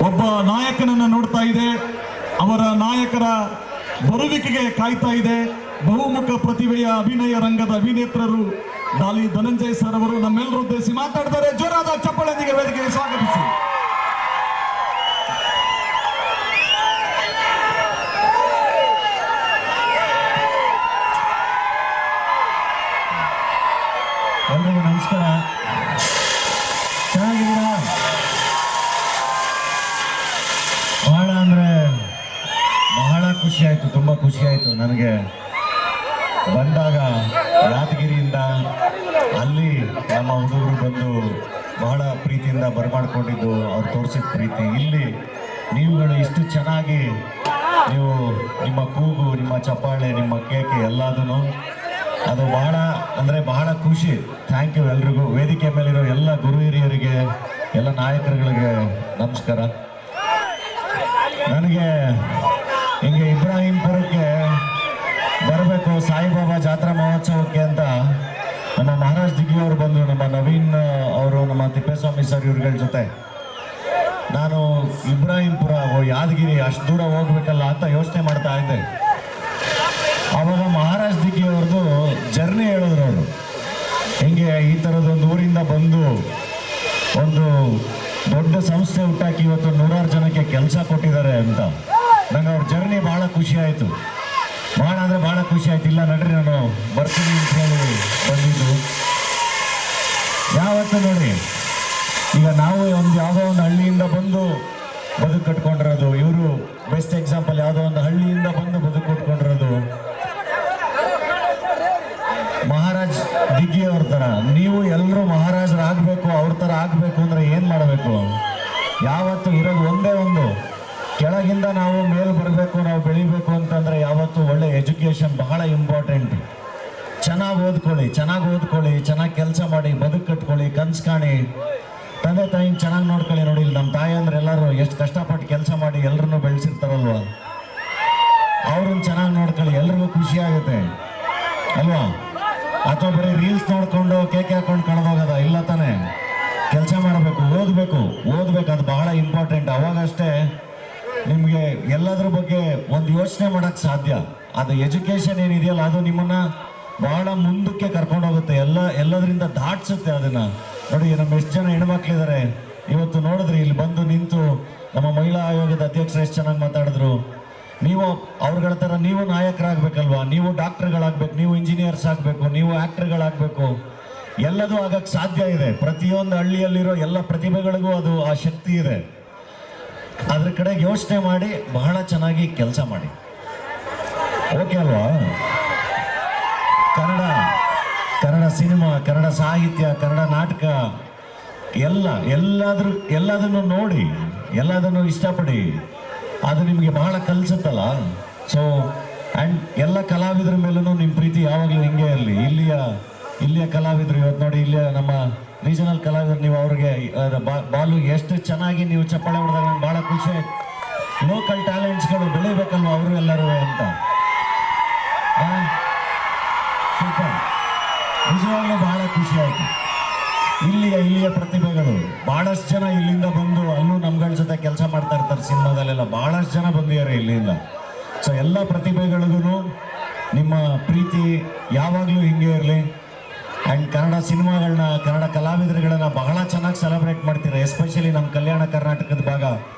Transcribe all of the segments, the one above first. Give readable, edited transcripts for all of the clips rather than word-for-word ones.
ಒಬ್ಬ ನಾಯಕನನ್ನ ನೋಡ್ತಾ ಇದೆ. ಅವರ ನಾಯಕರ ಬರುವಿಕೆಗೆ ಕಾಯ್ತಾ ಇದೆ. ಬಹುಮುಖ ಪ್ರತಿಭೆಯ ಅಭಿನಯ ರಂಗದ ಅಭಿನೇತ್ರರು ಡಾಲಿ ಧನಂಜಯ್ ಸರ್ ಅವರು ನಮ್ಮೆಲ್ಲರೂ ಉದ್ದೇಶಿಸಿ ಮಾತಾಡ್ತಾರೆ. ಜೋರಾದ ಚಪ್ಪಳೊಂದಿಗೆ ವೇದಿಕೆಗೆ ಸ್ವಾಗತಿಸಿ. ಎಲ್ರಿಗೂ ನಮಸ್ಕಾರ. ಚೆನ್ನಾಗಿದ್ದೀರಾ? ಬಹಳ ಅಂದರೆ ಬಹಳ ಖುಷಿ ಆಯಿತು, ತುಂಬ ಖುಷಿ ಆಯಿತು ನನಗೆ ಬಂದಾಗ. ಯಾದಗಿರಿಯಿಂದ ಅಲ್ಲಿ ನಮ್ಮ ಹುಡುಗರು ಬಂದು ಬಹಳ ಪ್ರೀತಿಯಿಂದ ಬರಮಾಡ್ಕೊಂಡಿದ್ದು, ಅವ್ರು ತೋರಿಸಿದ ಪ್ರೀತಿ. ಇಲ್ಲಿ ನೀವುಗಳು ಇಷ್ಟು ಚೆನ್ನಾಗಿ ನೀವು ನಿಮ್ಮ ಕೂಗು, ನಿಮ್ಮ ಚಪ್ಪಾಳೆ, ನಿಮ್ಮ ಕೇಕೆ ಎಲ್ಲದೂ ಅದು ಬಹಳ ಅಂದರೆ ಬಹಳ ಖುಷಿ. ಥ್ಯಾಂಕ್ ಯು ಎಲ್ರಿಗೂ. ವೇದಿಕೆ ಮೇಲಿರೋ ಎಲ್ಲ ಗುರು ಹಿರಿಯರಿಗೆ, ಎಲ್ಲ ನಾಯಕರುಗಳಿಗೆ ನಮಸ್ಕಾರ. ನನಗೆ ಹಿಂಗೆ ಇಬ್ರಾಹಿಂಪುರಕ್ಕೆ ಬರಬೇಕು ಸಾಯಿಬಾಬಾ ಜಾತ್ರಾ ಮಹೋತ್ಸವಕ್ಕೆ ಅಂತ ನಮ್ಮ ಮಹಾರಾಜ್ ದಿಗ್ಗಿ ಅವರು ಬಂದರು, ನಮ್ಮ ನವೀನ್ ಅವರು, ನಮ್ಮ ತಿಪ್ಪೇಸ್ವಾಮಿ ಸರ್ ಇವ್ರಗಳ ಜೊತೆ. ನಾನು ಇಬ್ರಾಹಿಂಪುರ ಯಾದಗಿರಿ ಅಷ್ಟು ದೂರ ಹೋಗ್ಬೇಕಲ್ಲ ಅಂತ ಯೋಚನೆ ಮಾಡ್ತಾ ಇದ್ದೆ. ಆವಾಗ ಮಹಾರಾಜ್ ದಿಗ್ಗಿ ಅವ್ರದ್ದು ಜರ್ನಿ ಹೇಳಿದ್ರು ಅವರು. ಹಿಂಗೆ ಈ ಥರದೊಂದು ಊರಿಂದ ಬಂದು ಒಂದು ದೊಡ್ಡ ಸಂಸ್ಥೆ ಹುಟ್ಟಾಕಿ ಇವತ್ತು 100 ಜನಕ್ಕೆ ಕೆಲಸ ಕೊಟ್ಟಿದ್ದಾರೆ ಅಂತ. ನಂಗೆ ಅವ್ರ ಜರ್ನಿ ಭಾಳ ಖುಷಿ ಆಯಿತು. ಭಾಳ ಅಂದರೆ ಭಾಳ ಖುಷಿ ಆಯ್ತು. ಇಲ್ಲ ನಡ್ರಿ ನಾನು ಬರ್ತೀನಿ ಅಂತ ಹೇಳಿ ಬಂದಿದ್ದು. ಯಾವತ್ತು ನೋಡಿ, ಈಗ ನಾವು ಯಾವುದೋ ಒಂದು ಹಳ್ಳಿಯಿಂದ ಬಂದು ಬದುಕು ಕಟ್ಕೊಂಡಿರೋದು, ಇವರು ಬೆಸ್ಟ್ ಎಕ್ಸಾಂಪಲ್. ಯಾವುದೋ ಒಂದು ಹಳ್ಳಿಯಿಂದ ಬಂದು ಬದುಕು ಕಟ್ಕೊಂಡಿರೋದು. ಮಹಾರಾಜ್ ದಿಗ್ಗಿ ಅವ್ರ ಥರ ನೀವು ಎಲ್ಲರೂ ಮಹಾರಾಜರಾಗಬೇಕು, ಅವ್ರ ಥರ ಆಗಬೇಕು ಅಂದರೆ ಏನು ಮಾಡಬೇಕು? ಯಾವತ್ತು ಇರೋದು ಒಂದೇ ಒಂದು, ಕೆಳಗಿಂದ ನಾವು ಮೇಲೆ ಬರಬೇಕು, ನಾವು ಬೆಳಿಬೇಕು ಅಂತಂದರೆ ಯಾವತ್ತು ಒಳ್ಳೆ ಎಜುಕೇಷನ್ ಬಹಳ ಇಂಪಾರ್ಟೆಂಟ್. ಚೆನ್ನಾಗಿ ಓದ್ಕೊಳ್ಳಿ, ಚೆನ್ನಾಗಿ ಕೆಲಸ ಮಾಡಿ, ಬದುಕು ಕಟ್ಕೊಳ್ಳಿ, ಕನಸು ಕಾಣಿ, ತಂದೆ ತಾಯಿನ ಚೆನ್ನಾಗಿ ನೋಡ್ಕೊಳ್ಳಿ. ನೋಡಿ, ಇಲ್ಲಿ ನಮ್ಮ ತಾಯಿ ಅಂದ್ರೆ ಎಲ್ಲರೂ ಎಷ್ಟು ಕಷ್ಟಪಟ್ಟು ಕೆಲಸ ಮಾಡಿ ಎಲ್ಲರನ್ನೂ ಬೆಳೆಸಿರ್ತಾರಲ್ವ, ಅವ್ರನ್ನ ಚೆನ್ನಾಗಿ ನೋಡ್ಕೊಳ್ಳಿ. ಎಲ್ರಿಗೂ ಖುಷಿ ಆಗುತ್ತೆ ಅಲ್ವಾ? ಅಥವಾ ಬರೀ ರೀಲ್ಸ್ ನೋಡ್ಕೊಂಡು ಕೇಕ್ ಹಾಕೊಂಡು ಕಳೆದೋಗೋದ? ಇಲ್ಲ ತಾನೆ. ಕೆಲಸ ಮಾಡಬೇಕು, ಓದಬೇಕು. ಅದು ಬಹಳ ಇಂಪಾರ್ಟೆಂಟ್. ಅವಾಗಷ್ಟೇ ನಿಮಗೆ ಎಲ್ಲದ್ರ ಬಗ್ಗೆ ಒಂದು ಯೋಚನೆ ಮಾಡೋಕ್ಕೆ ಸಾಧ್ಯ. ಅದು ಎಜುಕೇಷನ್ ಏನಿದೆಯಲ್ಲ, ಅದು ನಿಮ್ಮನ್ನು ಬಹಳ ಮುಂದಕ್ಕೆ ಕರ್ಕೊಂಡೋಗುತ್ತೆ, ಎಲ್ಲದರಿಂದ ದಾಟಿಸುತ್ತೆ ಅದನ್ನು. ನೋಡಿ, ನಮ್ಮ ಎಷ್ಟು ಜನ ಹೆಣ್ಮಕ್ಳಿದ್ದಾರೆ ಇವತ್ತು ನೋಡಿದ್ರಿ, ಇಲ್ಲಿ ಬಂದು ನಿಂತು ನಮ್ಮ ಮಹಿಳಾ ಆಯೋಗದ ಅಧ್ಯಕ್ಷರು ಎಷ್ಟು ಚೆನ್ನಾಗಿ ಮಾತಾಡಿದ್ರು. ನೀವು ಅವ್ರಗಳ ಥರ ನೀವು ನಾಯಕರಾಗಬೇಕಲ್ವಾ? ನೀವು ಡಾಕ್ಟರ್ಗಳಾಗಬೇಕು, ನೀವು ಇಂಜಿನಿಯರ್ಸ್ ಆಗಬೇಕು, ನೀವು ಆ್ಯಕ್ಟರ್ಗಳಾಗಬೇಕು. ಎಲ್ಲದೂ ಆಗಕ್ಕೆ ಸಾಧ್ಯ ಇದೆ. ಪ್ರತಿಯೊಂದು ಹಳ್ಳಿಯಲ್ಲಿರೋ ಎಲ್ಲ ಪ್ರತಿಭೆಗಳಿಗೂ ಅದು ಆ ಶಕ್ತಿ ಇದೆ. ಅದ್ರ ಕಡೆಗೆ ಯೋಚನೆ ಮಾಡಿ ಬಹಳ ಚೆನ್ನಾಗಿ ಕೆಲಸ ಮಾಡಿ. ಓಕೆ ಅಲ್ವಾ? ಕನ್ನಡ ಸಿನಿಮಾ, ಕನ್ನಡ ಸಾಹಿತ್ಯ, ಕನ್ನಡ ನಾಟಕ ಎಲ್ಲದನ್ನು ನೋಡಿ, ಎಲ್ಲದನ್ನು ಇಷ್ಟಪಡಿ. ಅದು ನಿಮಗೆ ಬಹಳ ಕಲಿಸುತ್ತಲ್ಲ. ಸೊ ಆ್ಯಂಡ್ ಎಲ್ಲ ಕಲಾವಿದರ ಮೇಲೂ ನಿಮ್ಮ ಪ್ರೀತಿ ಯಾವಾಗಲೂ ಹಿಂಗೆ ಇರಲಿ. ಇಲ್ಲಿಯ ಕಲಾವಿದರು ಇವತ್ತು ನೋಡಿ, ಇಲ್ಲಿಯ ನಮ್ಮ ರೀಜನಲ್ ಕಲಾವಿದರು, ನೀವು ಅವ್ರಿಗೆ ಬಾಲು ಎಷ್ಟು ಚೆನ್ನಾಗಿ ನೀವು ಚಪ್ಪಾಳೆ ಹೊಡೆದಾಗ ನಂಗೆ ಭಾಳ ಖುಷಿ ಆಯ್ತು. ಲೋಕಲ್ ಟ್ಯಾಲೆಂಟ್ಸ್ಗಳು ಬೆಳಿಬೇಕಲ್ವ ಅವರು ಎಲ್ಲರೂ ಅಂತ. ಸೂಪರ್, ನಿಜವಾಗ್ಲೂ ಬಹಳ ಖುಷಿ ಆಯಿತು. ಇಲ್ಲಿಯ ಪ್ರತಿಭೆಗಳು ಭಾಳಷ್ಟು ಜನ ಇಲ್ಲಿಂದ ಬಂದು ಅಲ್ಲೂ ನಮ್ಗಳ ಜೊತೆ ಕೆಲಸ ಮಾಡ್ತಾ ಇರ್ತಾರೆ ಸಿನಿಮಾದಲ್ಲೆಲ್ಲ. ಭಾಳಷ್ಟು ಜನ ಬಂದಿದ್ದಾರೆ ಇಲ್ಲಿಂದ. ಸೊ ಎಲ್ಲ ಪ್ರತಿಭೆಗಳಿಗೂ ನಿಮ್ಮ ಪ್ರೀತಿ ಯಾವಾಗಲೂ ಹಿಂಗೆ ಇರಲಿ. ಆ್ಯಂಡ್ ಕನ್ನಡ ಸಿನಿಮಾಗಳನ್ನ, ಕನ್ನಡ ಕಲಾವಿದರುಗಳನ್ನ ಬಹಳ ಚೆನ್ನಾಗಿ ಸೆಲೆಬ್ರೇಟ್ ಮಾಡ್ತೀರಾ. ಎಸ್ಪೆಷಲಿ ನಮ್ಮ ಕಲ್ಯಾಣ ಕರ್ನಾಟಕದ ಭಾಗ,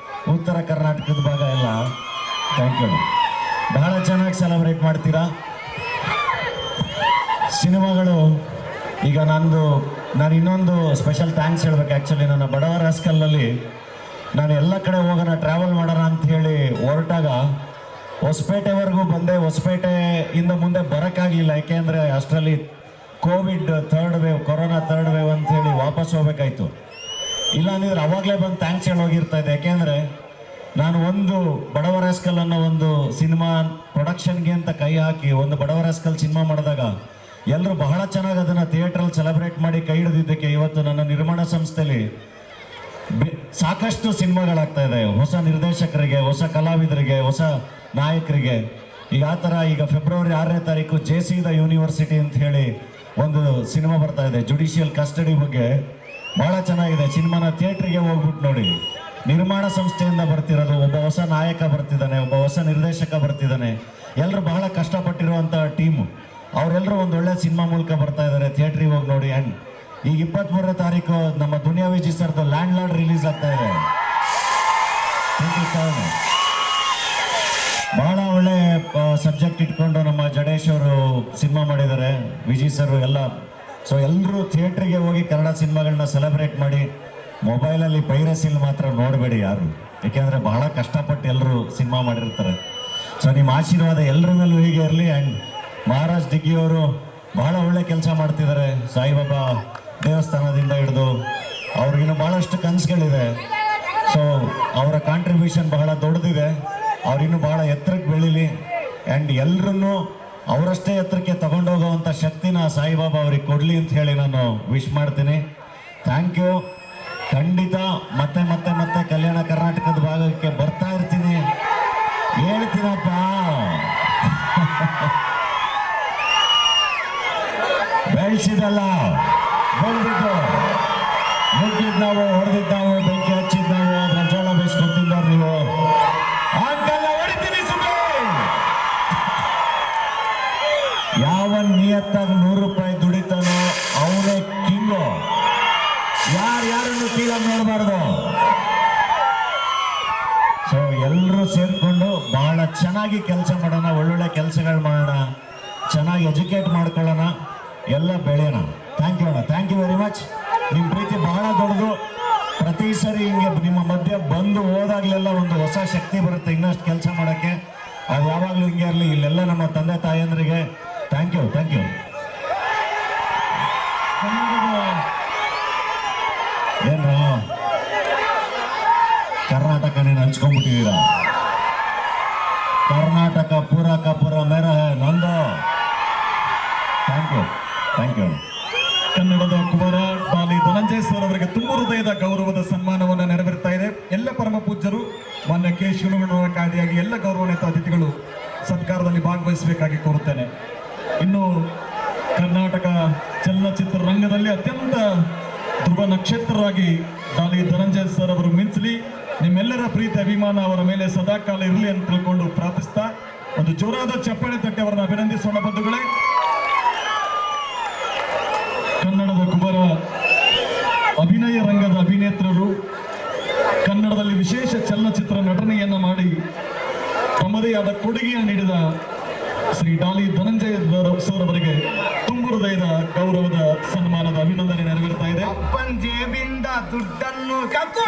ಉತ್ತರ ಕರ್ನಾಟಕದ ಭಾಗ ಎಲ್ಲ. Thank you. ಬಹಳ ಚೆನ್ನಾಗಿ ಸೆಲೆಬ್ರೇಟ್ ಮಾಡ್ತೀರಾ ಸಿನಿಮಾಗಳು. ಈಗ ನಾನು ಇನ್ನೊಂದು ಸ್ಪೆಷಲ್ ಥ್ಯಾಂಕ್ಸ್ ಹೇಳ್ಬೇಕು. ಆ್ಯಕ್ಚುಲಿ ನನ್ನ ಬಡವರ ಹಾಸ್ಕಲ್ನಲ್ಲಿ ನಾನು ಎಲ್ಲ ಕಡೆ ಹೋಗೋಣ, ಟ್ರಾವೆಲ್ ಮಾಡೋಣ ಅಂತ ಹೇಳಿ ಹೊರಟಾಗ ಹೊಸಪೇಟೆವರೆಗೂ ಬಂದೆ. ಹೊಸಪೇಟೆಯಿಂದ ಮುಂದೆ ಬರೋಕ್ಕಾಗಲಿಲ್ಲ, ಯಾಕೆಂದರೆ ಅಷ್ಟರಲ್ಲಿ Covid 3rd wave, corona 3rd wave ಅಂಥೇಳಿ ವಾಪಸ್ ಹೋಗ್ಬೇಕಾಯ್ತು. ಇಲ್ಲಾಂದಿದ್ರೆ ಅವಾಗಲೇ ಬಂದು ಥ್ಯಾಂಕ್ಸ್ ಹೇಳಿ ಹೋಗಿರ್ತಾ ಇದ್ದೆ. ಯಾಕೆಂದರೆ ನಾನು ಒಂದು ಬಡವರ ಹಾಸ್ಕಲ್ ಅನ್ನೋ ಒಂದು ಸಿನಿಮಾ ಪ್ರೊಡಕ್ಷನ್ಗೆ ಅಂತ ಕೈ ಹಾಕಿ ಒಂದು ಬಡವರ ಹಾಸ್ಕಲ್ ಸಿನಿಮಾ ಮಾಡಿದಾಗ ಎಲ್ಲರೂ ಬಹಳ ಚೆನ್ನಾಗಿ ಅದನ್ನು ಥಿಯೇಟ್ರಲ್ಲಿ ಸೆಲೆಬ್ರೇಟ್ ಮಾಡಿ ಕೈ ಹಿಡಿದಿದ್ದಕ್ಕೆ ಇವತ್ತು ನನ್ನ ನಿರ್ಮಾಣ ಸಂಸ್ಥೆಯಲ್ಲಿ ಸಾಕಷ್ಟು ಸಿನಿಮಾಗಳಾಗ್ತಾ ಇದೆ. ಹೊಸ ನಿರ್ದೇಶಕರಿಗೆ, ಹೊಸ ಕಲಾವಿದರಿಗೆ, ಹೊಸ ನಾಯಕರಿಗೆ. ಈಗ ಆ ಥರ ಈಗ ಫೆಬ್ರವರಿ 6ನೇ ತಾರೀಕು JC ದ ಯೂನಿವರ್ಸಿಟಿ ಅಂತ ಹೇಳಿ ಒಂದು ಸಿನಿಮಾ ಬರ್ತಾ ಇದೆ, ಜುಡಿಷಿಯಲ್ ಕಸ್ಟಡಿ ಬಗ್ಗೆ. ಭಾಳ ಚೆನ್ನಾಗಿದೆ ಸಿನಿಮಾನ. ಥಿಯೇಟ್ರಿಗೆ ಹೋಗ್ಬಿಟ್ಟು ನೋಡಿ, ನಿರ್ಮಾಣ ಸಂಸ್ಥೆಯಿಂದ ಬರ್ತಿರೋದು, ಒಬ್ಬ ಹೊಸ ನಾಯಕ ಬರ್ತಿದ್ದಾನೆ, ಒಬ್ಬ ಹೊಸ ನಿರ್ದೇಶಕ ಬರ್ತಿದ್ದಾನೆ. ಎಲ್ಲರೂ ಬಹಳ ಕಷ್ಟಪಟ್ಟಿರುವಂಥ ಟೀಮು. ಅವರೆಲ್ಲರೂ ಒಂದು ಒಳ್ಳೆ ಸಿನಿಮಾ ಮೂಲಕ ಬರ್ತಾ ಇದ್ದಾರೆ. ಥಿಯೇಟ್ರಿಗೆ ಹೋಗಿ ನೋಡಿ. ಆ್ಯಂಡ್ ಈಗ 23ನೇ ತಾರೀಕು ನಮ್ಮ ದುನಿಯಾ ವಿಜಿ ಸರ್ದು ಲ್ಯಾಂಡ್ ಲಾರ್ಡ್ ರಿಲೀಸ್ ಆಗ್ತಾ ಇದೆ. ಬಹಳ ಒಳ್ಳೆ ಸಬ್ಜೆಕ್ಟ್ ಇಟ್ಕೊಂಡು ನಮ್ಮ ಜಡೇಶ್ ಅವರು ಸಿನಿಮಾ ಮಾಡಿದ್ದಾರೆ, ವಿಜಯ್ ಸರ್ ಎಲ್ಲ. ಸೊ ಎಲ್ಲರೂ ಥಿಯೇಟ್ರಿಗೆ ಹೋಗಿ ಕನ್ನಡ ಸಿನಿಮಾಗಳನ್ನ ಸೆಲೆಬ್ರೇಟ್ ಮಾಡಿ. ಮೊಬೈಲಲ್ಲಿ ಪೈರಸಿಲ್ ಮಾತ್ರ ನೋಡಬೇಡಿ ಯಾರು, ಏಕೆಂದರೆ ಬಹಳ ಕಷ್ಟಪಟ್ಟು ಎಲ್ಲರೂ ಸಿನಿಮಾ ಮಾಡಿರ್ತಾರೆ. ಸೊ ನಿಮ್ಮ ಆಶೀರ್ವಾದ ಎಲ್ಲರ ಮೇಲೂ ಹೀಗೆ ಇರಲಿ. ಆ್ಯಂಡ್ ಮಹಾರಾಜ್ ದಿಗ್ಗಿಯವರು ಬಹಳ ಒಳ್ಳೆ ಕೆಲಸ ಮಾಡ್ತಿದ್ದಾರೆ. ಸಾಯಿಬಾಬಾ ದೇವಸ್ಥಾನದಿಂದ ಹಿಡಿದು ಅವ್ರಿಗಿನ್ನೂ ಭಾಳಷ್ಟು ಕನಸುಗಳಿದೆ. ಸೊ ಅವರ ಕಾಂಟ್ರಿಬ್ಯೂಷನ್ ಬಹಳ ದೊಡ್ಡದಿದೆ. ಅವ್ರಿನ್ನೂ ಬಹಳ ಎತ್ತರಕ್ಕೆ ಬೆಳೀಲಿ. ಆ್ಯಂಡ್ ಎಲ್ಲರನ್ನೂ ಅವರಷ್ಟೇ ಎತ್ತರಕ್ಕೆ ತಗೊಂಡೋಗೋವಂಥ ಶಕ್ತಿನ ಸಾಯಿಬಾಬಾ ಅವ್ರಿಗೆ ಕೊಡಲಿ ಅಂತ ಹೇಳಿ ನಾನು ವಿಶ್ ಮಾಡ್ತೀನಿ. Thank you. ಖಂಡಿತ ಮತ್ತೆ ಮತ್ತೆ ಮತ್ತೆ ಕಲ್ಯಾಣ ಕರ್ನಾಟಕದ ಭಾಗಕ್ಕೆ ಬರ್ತಾ ಇರ್ತೀನಿ, ಹೇಳ್ತೀನಪ್ಪ. ಬೆಳೆಸಿದಲ್ಲ, ಬೆಳೆದಿದ್ದು, ಮುಗ್ಗಿದ್ ನಾವು, ಹೊಡೆದಿದ್ದು ನಾವು, ಬೆಂಕಿ ಹಚ್ಚಿದ್ ನಾವು, ಅದ್ರ ಜೋಳ ಬೇಯಿಸ್ಕೊತಿದ್ದವ್ರು ನೀವು. ಅಂಕಲ್ಲ ಹೊಡಿತೀನಿ ಸುಮ್ಮನೆ. ಯಾವ ನಿಯತ್ತಾಗಿ 100 ರೂಪಾಯಿ ದುಡಿತಾನೋ ಅವನೇ ಕಿಂಗು. ಯಾರನ್ನು ಕೀಳಾಗಿ ನೋಡಬಾರ್ದು. ಸೊ ಎಲ್ಲರೂ ಸೇರಿಕೊಂಡು ಬಹಳ ಚೆನ್ನಾಗಿ ಕೆಲಸ ಮಾಡೋಣ, ಒಳ್ಳೊಳ್ಳೆ ಕೆಲಸಗಳು ಮಾಡೋಣ, ಚೆನ್ನಾಗಿ ಎಜುಕೇಟ್ ಮಾಡ್ಕೊಳ್ಳೋಣ, ಎಲ್ಲ ಬೆಳೆಯೋಣ. ಥ್ಯಾಂಕ್ ಯು ಅಣ್ಣ, ಥ್ಯಾಂಕ್ ಯು ವೆರಿ ಮಚ್. ನಿಮ್ಮ ಪ್ರೀತಿ ಬಹಳ ದೊಡ್ಡದು. ಪ್ರತಿ ಸರಿ ಹಿಂಗೆ ನಿಮ್ಮ ಮಧ್ಯೆ ಬಂದು ಹೋದಾಗಲೆಲ್ಲ ಒಂದು ಹೊಸ ಶಕ್ತಿ ಬರುತ್ತೆ ಇನ್ನಷ್ಟು ಕೆಲಸ ಮಾಡೋಕ್ಕೆ. ಅದು ಯಾವಾಗಲೂ ಹಿಂಗೆ ಇರಲಿ. ಇಲ್ಲೆಲ್ಲ ನಮ್ಮ ತಂದೆ ತಾಯಂದ್ರಿಗೆ ಥ್ಯಾಂಕ್ ಯು, ಥ್ಯಾಂಕ್ ಯು. ಏನು ಕರ್ನಾಟಕನೇ ಹಂಚ್ಕೊಂಡ್ಬಿಟ್ಟಿದ್ದೀರಾ? ಕರ್ನಾಟಕ ಪೂರ ಮೇರ ನಂದು. Thank you, thank you. ಕನ್ನಡದ ಕುಮಾರ ಡಾಲಿ ಧನಂಜಯ ಸರ್ ಅವರಿಗೆ ತುಂಬ ಹೃದಯದ ಗೌರವದ ಸನ್ಮಾನವನ್ನು ನೆರವೇರ್ತಾ ಇದೆ. ಎಲ್ಲ ಪರಮ ಪೂಜ್ಯರು, ಮಾನ್ಯ ಕೆ ಶಿವನಗೌಡರ ಕಾಯ್ದೆಯಾಗಿ ಎಲ್ಲ ಗೌರವಾನ್ವಿತ ಅತಿಥಿಗಳು ಸತ್ಕಾರದಲ್ಲಿ ಭಾಗವಹಿಸಬೇಕಾಗಿ ಕೋರುತ್ತೇನೆ. ಇನ್ನು ಕರ್ನಾಟಕ ಚಲನಚಿತ್ರ ರಂಗದಲ್ಲಿ ಅತ್ಯಂತ ಧ್ರುವ ನಕ್ಷತ್ರರಾಗಿ ಡಾಲಿ ಧನಂಜಯ ಸರ್ ಅವರು ಮಿಂಚಲಿ. ನಿಮ್ಮೆಲ್ಲರ ಪ್ರೀತಿ ಅಭಿಮಾನ ಅವರ ಮೇಲೆ ಸದಾಕಾಲ ಇರಲಿ ಅಂತ ತಿಳ್ಕೊಂಡು ಪ್ರಾರ್ಥಿಸ್ತಾ ಒಂದು ಜೋರಾದ ಚಪ್ಪಾಳೆ ತಟ್ಟಿ ಅವರನ್ನು ಅಭಿನಂದಿಸೋಣ ಬಂಧುಗಳೇ. ಕನ್ನಡದ ಕುಮಾರ ಅಭಿನಯ ರಂಗದ ಅಭಿನೇತ್ರರು, ಕನ್ನಡದಲ್ಲಿ ವಿಶೇಷ ಚಲನಚಿತ್ರ ನಟನೆಯನ್ನ ಮಾಡಿ ತಮ್ಮದೇ ಆದ ಕೊಡುಗೆಯನ್ನು ನೀಡಿದ ಶ್ರೀ ಡಾಲಿ ಧನಂಜಯ ಸರ್ ಅವರಿಗೆ ತುಂಬ ಹೃದಯದ ಗೌರವದ ಸನ್ಮಾನದ ಅಭಿನಂದನೆ ನೆರವೇರ್ತಾ ಇದೆ. ಅಪ್ಪನ್ ಜೇಬಿಂದ ದುಡ್ಡನ್ನು ಕತ್ತು